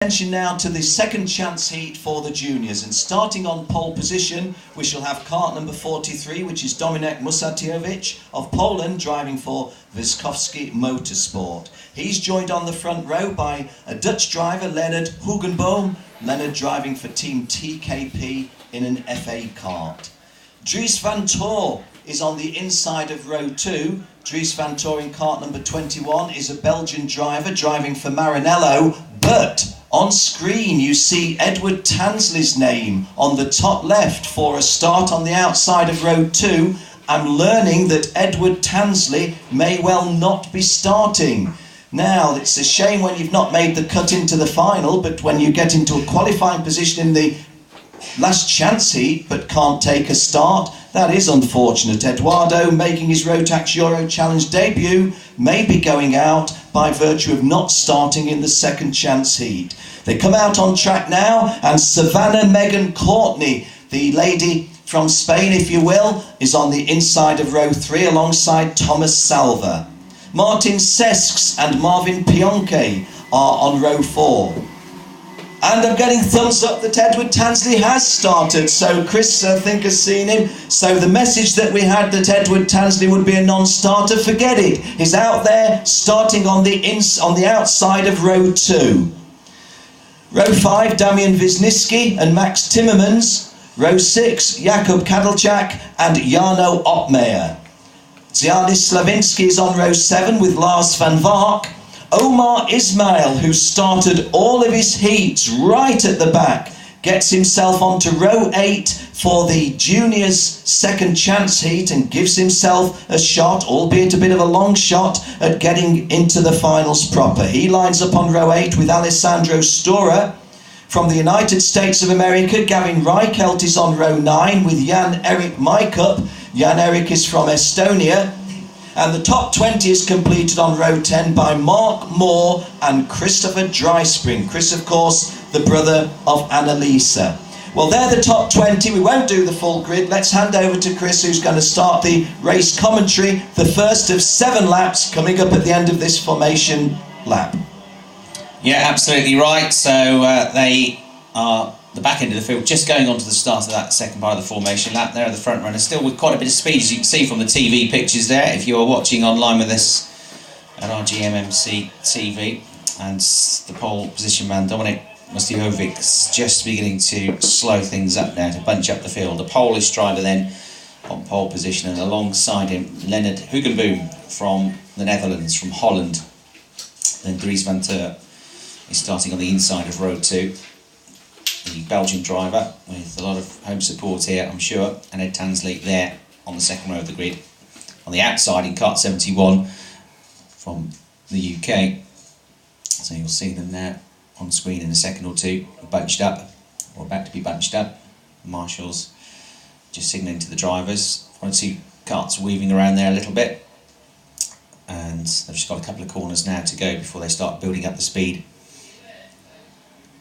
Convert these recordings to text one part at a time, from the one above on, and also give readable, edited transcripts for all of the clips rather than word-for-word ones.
Attention now to the second chance heat for the juniors, and starting on pole position we shall have cart number 43, which is Dominik Musatiewicz of Poland, driving for Wyszkowski Motorsport. He's joined on the front row by a Dutch driver, Leonard Hugenboom, Leonard driving for Team TKP in an FA kart. Dries van Tor is on the inside of row 2. Dries van Tor in kart number 21 is a Belgian driver driving for Maranello, but on screen you see Edward Tansley's name on the top left for a start on the outside of row 2. I'm learning that Edward Tansley may well not be starting. Now, it's a shame when you've not made the cut into the final, but when you get into a qualifying position in the last chance heat but can't take a start, that is unfortunate. Eduardo, making his Rotax Euro Challenge debut, may be going out by virtue of not starting in the second chance heat. They come out on track now, and Savannah Megan Courtney, the lady from Spain, if you will, is on the inside of row 3 alongside Thomas Salva. Martin Sesks and Marvin Pionke are on row 4. And I'm getting thumbs up that Edward Tansley has started, so Chris, I think, has seen him. So the message that we had that Edward Tansley would be a non-starter, forget it. He's out there starting on the outside of row 2. Row 5, Damian Wisniewski and Max Timmermans. Row 6, Jakub Kadlczak and Jarno Opmeyer. Zianis Slavinsky is on row 7 with Lars van Vark. Omar Ismail, who started all of his heats right at the back, gets himself onto row 8 for the juniors' second chance heat and gives himself a shot, albeit a bit of a long shot, at getting into the finals proper. He lines up on row 8 with Alessandro Stora. From the United States of America, Gavin Reichelt is on row 9 with Jan-Erik Majkup. Jan-Erik is from Estonia. And the top 20 is completed on row 10 by Mark Moore and Christopher Dryspring. Chris, of course, the brother of Annalisa. Well, they're the top 20. We won't do the full grid. Let's hand over to Chris, who's going to start the race commentary. The first of 7 laps coming up at the end of this formation lap. Yeah, absolutely right. So they are the back end of the field, just going on to the start of that second part of the formation lap. There are the front runners, still with quite a bit of speed, as you can see from the TV pictures there, if you are watching online with us at RGMMC TV. And the pole position man, Dominik Musatiewicz, just beginning to slow things up now, to bunch up the field. The Polish driver then on pole position, and alongside him, Leonard Hugenboom from the Netherlands, from Holland. Then Dries van Tor is starting on the inside of row 2. The Belgian driver with a lot of home support here, I'm sure, and Ed Tansley there on the second row of the grid. On the outside in kart 71 from the UK. So you'll see them now on screen in a second or two, bunched up, or about to be bunched up. Marshals just signalling to the drivers. 1 or 2 karts weaving around there a little bit. And they've just got a couple of corners now to go before they start building up the speed.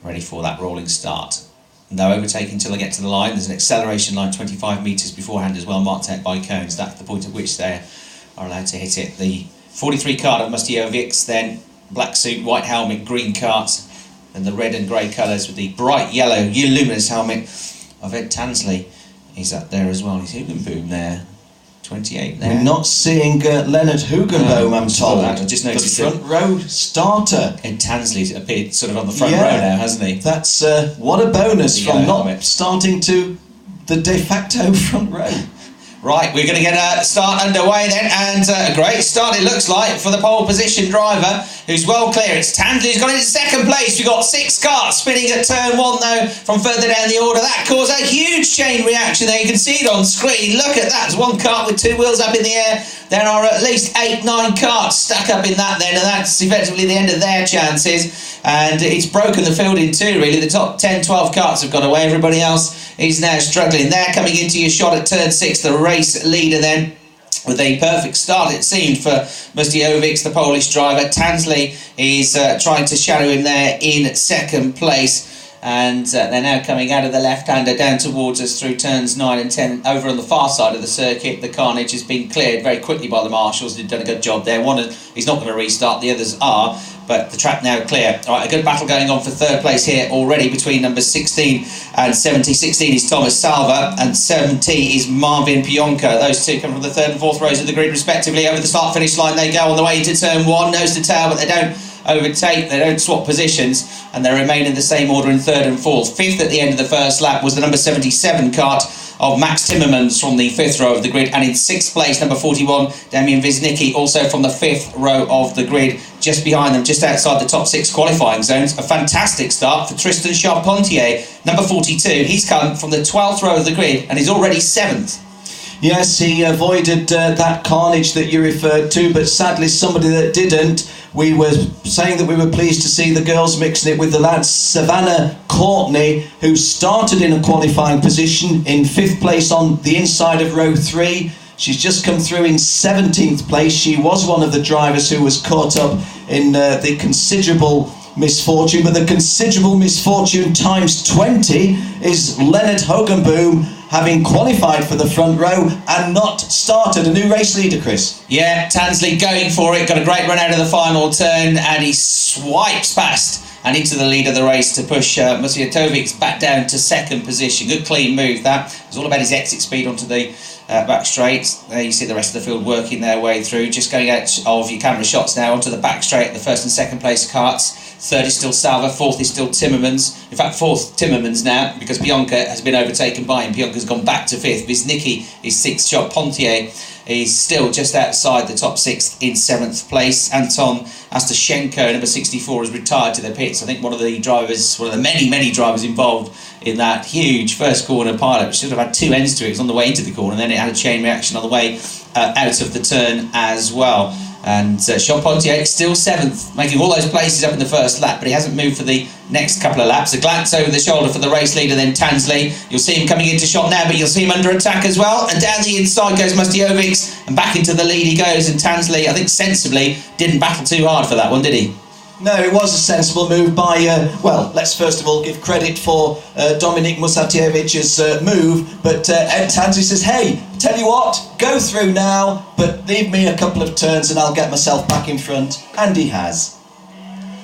Ready for that rolling start. No overtaking until they get to the line. There's an acceleration line 25 metres beforehand as well, marked out by cones. That's the point at which they are allowed to hit it. The 43 kart of Musatiewicz, then black suit, white helmet, green kart, and the red and grey colours with the bright yellow, luminous helmet of Ed Tansley. He's up there as well. He's Hugenboom there. 28 there. We're not seeing Leonard Hugenboom, I'm told. I just noticed the front row starter. Ed Tansley's appeared sort of on the front row now, hasn't he? That's what a bonus from not starting to the de facto front row. Right, we're going to get a start underway then, and a great start it looks like for the pole position driver, who's well clear. It's Tansley who's got into second place. We've got 6 karts spinning at turn 1 though from further down the order. That caused a huge chain reaction there. You can see it on screen. Look at that. There's 1 kart with 2 wheels up in the air. There are at least 8, 9 karts stuck up in that then, and that's effectively the end of their chances. And it's broken the field in 2 really. The top 10, 12 karts have gone away. Everybody else is now struggling. They're coming into your shot at turn 6, the race leader then, with a perfect start it seemed for Musatiewicz, the Polish driver. Tansley is trying to shadow him there in second place. And they're now coming out of the left-hander down towards us through turns 9 and 10 over on the far side of the circuit. The carnage has been cleared very quickly by the marshals. They've done a good job there. One, he's not going to restart, the others are. but the track now clear. All right, a good battle going on for third place here already between numbers 16 and 70. 16 is Thomas Salva and 70 is Marvin Pionka. Those two come from the third and fourth rows of the grid respectively. Over the start finish line they go on the way into turn 1, nose to tail, but they don't overtake, they don't swap positions, and they remain in the same order in third and fourth. Fifth at the end of the first lap was the number 77 kart of Max Timmermans from the fifth row of the grid, and in sixth place number 41 Damian Wisnicki, also from the fifth row of the grid, just behind them, just outside the top 6 qualifying zones. A fantastic start for Tristan Charpentier, number 42. He's come from the 12th row of the grid and is already 7th. Yes, he avoided that carnage that you referred to, but sadly somebody that didn't. We were saying that we were pleased to see the girls mixing it with the lads. Savannah Courtney, who started in a qualifying position in 5th place on the inside of row 3. She's just come through in 17th place. She was one of the drivers who was caught up in the considerable misfortune, but the considerable misfortune times 20 is Leonard Hogenboom, having qualified for the front row and not started. A new race leader, Chris. Yeah, Tansley going for it, got a great run out of the final turn, and he swipes past and into the lead of the race to push Musiatovic back down to second position. Good clean move that. It was all about his exit speed onto the back straight. There you see the rest of the field working their way through. Just going out of your camera shots now onto the back straight, the first and second place karts. Third is still Salva, fourth is still Timmermans. In fact, fourth Timmermans now, because Pionka has been overtaken by him. Pionka's gone back to fifth. Wisnicki is sixth. Charpentier is still just outside the top 6 in 7th place. Anton Astashenko, number 64, has retired to the pits. I think one of the drivers, one of the many drivers involved in that huge first corner pilot, which should have had 2 ends to it. It was on the way into the corner, and then it had a chain reaction on the way out of the turn as well. And Charpentier still 7th, making all those places up in the first lap, but he hasn't moved for the next couple of laps. A glance over the shoulder for the race leader, then Tansley. You'll see him coming into shot now, but you'll see him under attack as well. And down the inside goes Musiatovic, and back into the lead he goes. And Tansley, I think sensibly, didn't battle too hard for that one, did he? No, it was a sensible move by, well, let's first of all give credit for Dominik Musatievic's move, but Ed Tansley says, hey, tell you what, go through now, but leave me a couple of turns and I'll get myself back in front, and he has.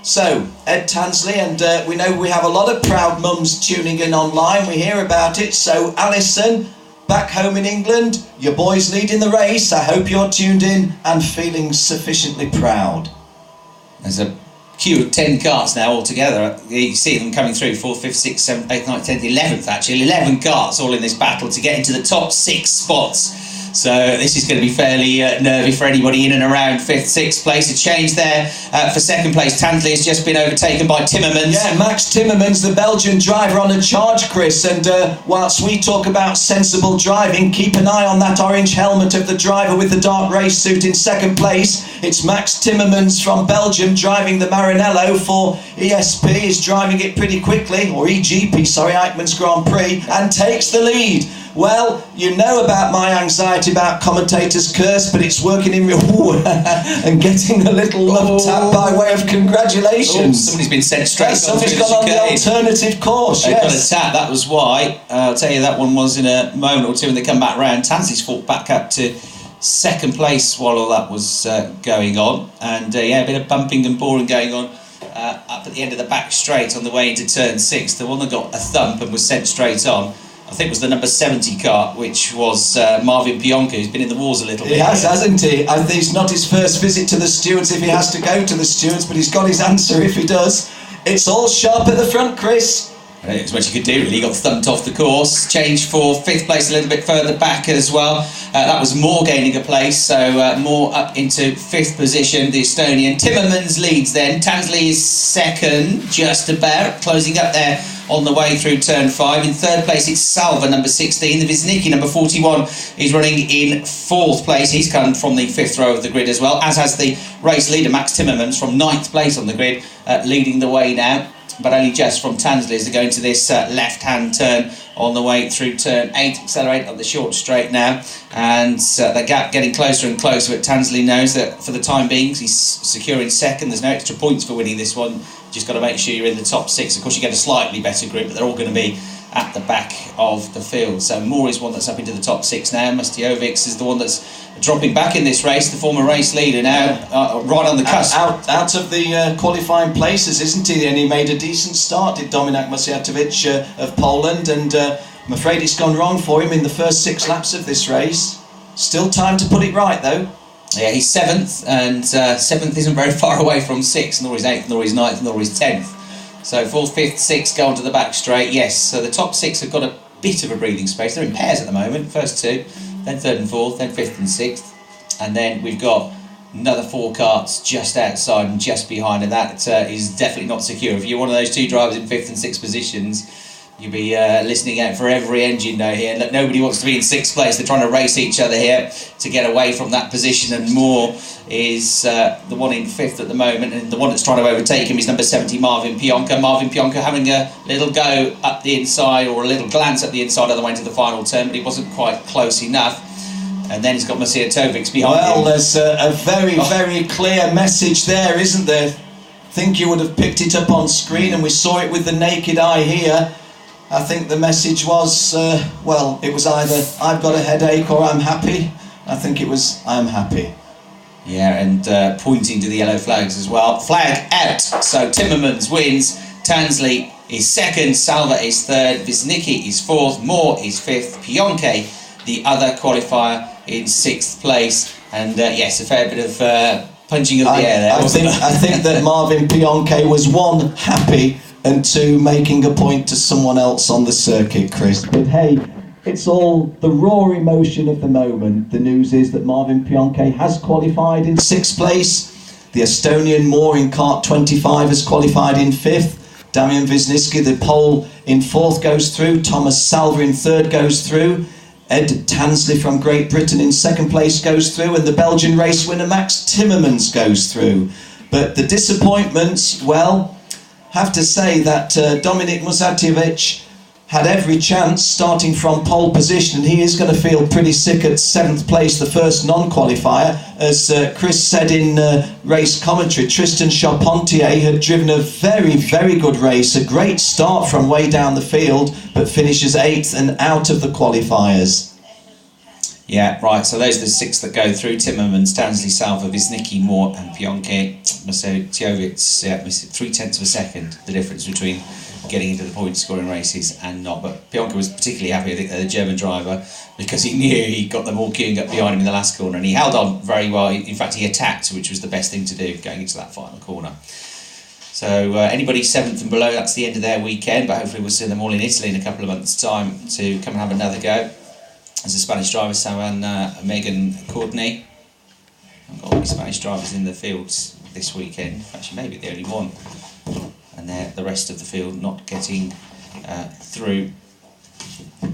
So, Ed Tansley, and we know we have a lot of proud mums tuning in online, we hear about it, so Alison, back home in England, your boy's leading the race, I hope you're tuned in and feeling sufficiently proud. There's a queue of 10 karts now altogether. You see them coming through, 4th, 5th, 6th, 7th, 8th, 9th, 10th, 11th actually. 11 karts all in this battle to get into the top 6 spots. So this is going to be fairly nervy for anybody in and around 5th, 6th place. A change there for second place. Tansley has just been overtaken by Timmermans. Yeah, Max Timmermans, the Belgian driver, on a charge, Chris. And whilst we talk about sensible driving, keep an eye on that orange helmet of the driver with the dark race suit in second place. It's Max Timmermans from Belgium driving the Maranello for ESP. He's driving it pretty quickly, or EGP, sorry, Eichmann's Grand Prix, and takes the lead. Well, you know about my anxiety about commentators' curse, but it's working in real and getting a little love tap by way of congratulations. Somebody's been sent straight. Somebody's gone on the alternative course. They've yes. got a tap. That was why. I'll tell you, that one was in a moment or two when they come back round. Tansley's fought back up to second place while all that was going on, and yeah, a bit of bumping and boring going on up at the end of the back straight on the way into turn 6. The one that got a thump and was sent straight on, I think, was the number 70 kart, which was Marvin Pionka, who's been in the wars a little bit. He has, hasn't he? I think it's not his first visit to the stewards if he has to go to the stewards, but he's got his answer if he does. It's all sharp at the front, Chris. It's what you could do, really. He got thumped off the course. Changed for 5th place a little bit further back as well. That was Moore gaining a place, so Moore up into 5th position, the Estonian. Timmermans leads then. Tansley is second, just about, closing up there on the way through turn 5. In 3rd place it's Salva, number 16. The Wisnicki, number 41, is running in 4th place. He's come from the 5th row of the grid as well, as has the race leader Max Timmermans from 9th place on the grid, leading the way now. But only just from Tansley as they go into this left-hand turn on the way through turn 8. Accelerate up the short straight now, and the gap getting closer and closer. But Tansley knows that for the time being he's securing second. There's no extra points for winning this one. Just got to make sure you're in the top 6. Of course, you get a slightly better group, but they're all going to be at the back of the field. So Moore is one that's up into the top 6 now. Mustiovic is the one that's dropping back in this race, the former race leader now, right on the cusp. Out of the qualifying places, isn't he? And he made a decent start, did Dominik Mustiovic of Poland, and I'm afraid it's gone wrong for him in the first 6 laps of this race. Still time to put it right, though. Yeah, he's 7th, and 7th isn't very far away from 6th, nor is 8th, nor is 9th, nor is 10th. So 4th, 5th, 6th go onto the back straight, yes. So the top 6 have got a bit of a breathing space. They're in pairs at the moment, first 2, then 3rd and 4th, then 5th and 6th. And then we've got another 4 carts just outside and just behind, and that is definitely not secure. If you're one of those 2 drivers in 5th and 6th positions, you'll be listening out for every engine note here. Look, nobody wants to be in 6th place. They're trying to race each other here to get away from that position, and Moore is the one in 5th at the moment, and the one that's trying to overtake him is number 70, Marvin Pionka. Marvin Pionka having a little go up the inside, or a little glance up the inside on the way to the final turn, but he wasn't quite close enough. And then he's got Mustiovic behind him. Well, there's a very clear message there, isn't there? I think you would have picked it up on screen, and we saw it with the naked eye here. I think the message was, well, it was either I've got a headache or I'm happy. I think it was I'm happy. Yeah, and pointing to the yellow flags as well. Flag out. So Timmermans wins. Tansley is 2nd. Salva is 3rd. Wisnicki is 4th. Moore is 5th. Pionke, the other qualifier, in 6th place. And yes, a fair bit of punching of the air there. I think that Marvin Pionke was 1, happy, and 2, making a point to someone else on the circuit, Chris. But hey, it's all the raw emotion of the moment. The news is that Marvin Pionke has qualified in 6th place. The Estonian Moore in kart 25 has qualified in 5th. Damian Wisnicki, the Pole, in 4th goes through. Thomas Salva in 3rd goes through. Ed Tansley from Great Britain in 2nd place goes through, and the Belgian race winner Max Timmermans goes through. But the disappointments, well, have to say that Dominik Mustiovic had every chance starting from pole position, and he is going to feel pretty sick at 7th place, the first non-qualifier. As Chris said in race commentary, Tristan Charpentier had driven a very good race, a great start from way down the field, but finishes 8th and out of the qualifiers. Yeah, right, so those are the 6 that go through. Timmermans, Tansley, Salva, Wisnicki, Moore and Pionke. Mustiovic, 0.3 of a second, the difference between getting into the point scoring races and not. But Pionke was particularly happy, I think, the German driver, because he knew he got them all queuing up behind him in the last corner, and he held on very well. In fact, he attacked, which was the best thing to do going into that final corner. So anybody 7th and below, that's the end of their weekend, but hopefully we'll see them all in Italy in a couple of months' time to come and have another go. As a Spanish driver, Savan Megan Courtney. I've got all the Spanish drivers in the fields this weekend. Actually, maybe the only one. And the rest of the field not getting through,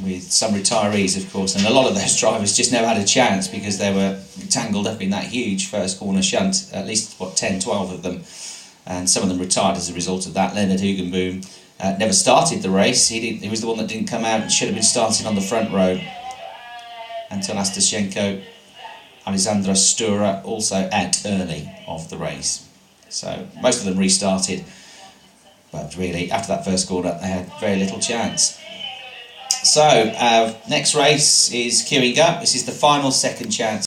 with some retirees, of course. And a lot of those drivers just never had a chance because they were tangled up in that huge first corner shunt, at least, 10, 12 of them. And some of them retired as a result of that. Leonard Hugenboom never started the race. He was the one that didn't come out and should have been starting on the front row. Anton Astashenko, Alexandra Stura also out early of the race. So most of them restarted, but really after that first corner they had very little chance. So next race is queuing up. This is the final second chance.